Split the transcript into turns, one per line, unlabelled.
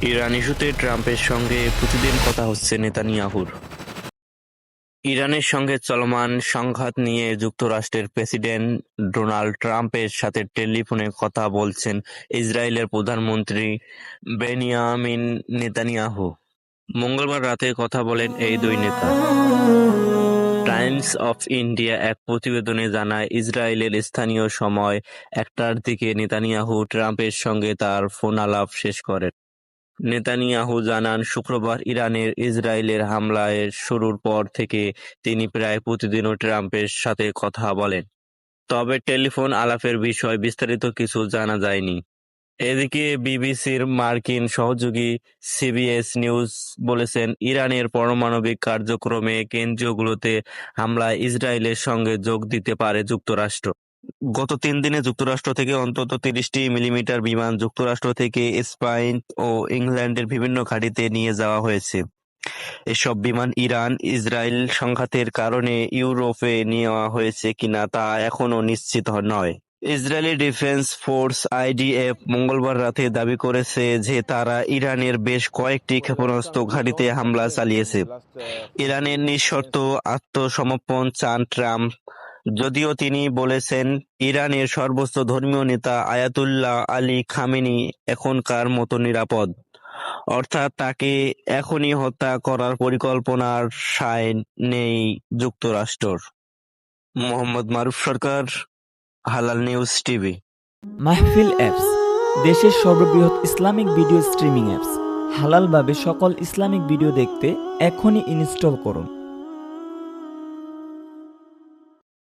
Iran ইস্যুতে ট্রাম্পের সঙ্গে প্রতিদিন কথা হচ্ছে নেতানিয়াহুর। ইরানের সঙ্গে চলমান সংঘাত নিয়ে যুক্তরাষ্ট্রের প্রেসিডেন্ট ডোনাল্ড ট্রাম্পের সাথে টেলিফোনে কথা বলছেন ইসরায়েলের প্রধানমন্ত্রী বেনিয়ামিন নেতানিয়াহু। মঙ্গলবার রাতে কথা বলেন এই দুই নেতা। টাইমস অফ ইন্ডিয়া এক প্রতিবেদনে জানায়, ইসরায়েলের স্থানীয় সময় ১টার দিকে নেতানিয়াহু ট্রাম্পের সঙ্গে তার ফোনালাপ শেষ করেন। নেতানিয়াহু জানান, শুক্রবার ইরানের ইসরায়েলের হামলার শুরুর পর থেকে তিনি প্রায় প্রতিদিনই ট্রাম্পের সাথে কথা বলেন। তবে টেলিফোন আলাপের বিষয়ে বিস্তারিত কিছু জানা যায়নি। এদিকে বিবিসির মার্কিন সহযোগী সিবিএস নিউজ বলেছেন, ইরানের পারমাণবিক কার্যক্রমে কেন্দ্রগুলোতে হামলায় ইসরায়েলের সঙ্গে যোগ দিতে পারে যুক্তরাষ্ট্র। গত ৩ দিনে যুক্তরাষ্ট্র থেকে অন্তত ৩০টি মিলিমিটার বিমান যুক্তরাষ্ট্র থেকে স্পেন ও ইংল্যান্ডের বিভিন্ন ঘাঁটিতে নিয়ে যাওয়া হয়েছে। এসব বিমান ইরান-ইসরায়েল সংঘাতের কারণে ইউরোপে নেওয়া হয়েছে কিনা তা এখনো নিশ্চিত নয়। ইসরায়েলি ডিফেন্স ফোর্স আইডিএফ মঙ্গলবার রাতে দাবি করেছে যে তারা ইরানের বেশ কয়েকটি ক্ষেপণাস্ত্র ঘাঁটিতে হামলা চালিয়েছে। ইরানের নিঃশর্ত আত্মসমর্পণ চান ট্রাম্প, যদিও তিনি বলেছেন ইরানের সর্বোচ্চ ধর্মীয় নেতা আয়াতুল্লাহ আলী খামেনি এখনকার মতো নিরাপদ, অর্থাৎ তাকে এখনই হত্যা করার পরিকল্পনার সায় নেই যুক্তরাষ্ট্র। মোহাম্মদ মারুফ সরকার, হালাল নিউজ টিভি।
মাহফিল অ্যাপস, দেশের সর্ববৃহৎ ইসলামিক ভিডিও স্ট্রিমিং অ্যাপস। হালালভাবে সকল ইসলামিক ভিডিও দেখতে এখনই ইনস্টল করুন।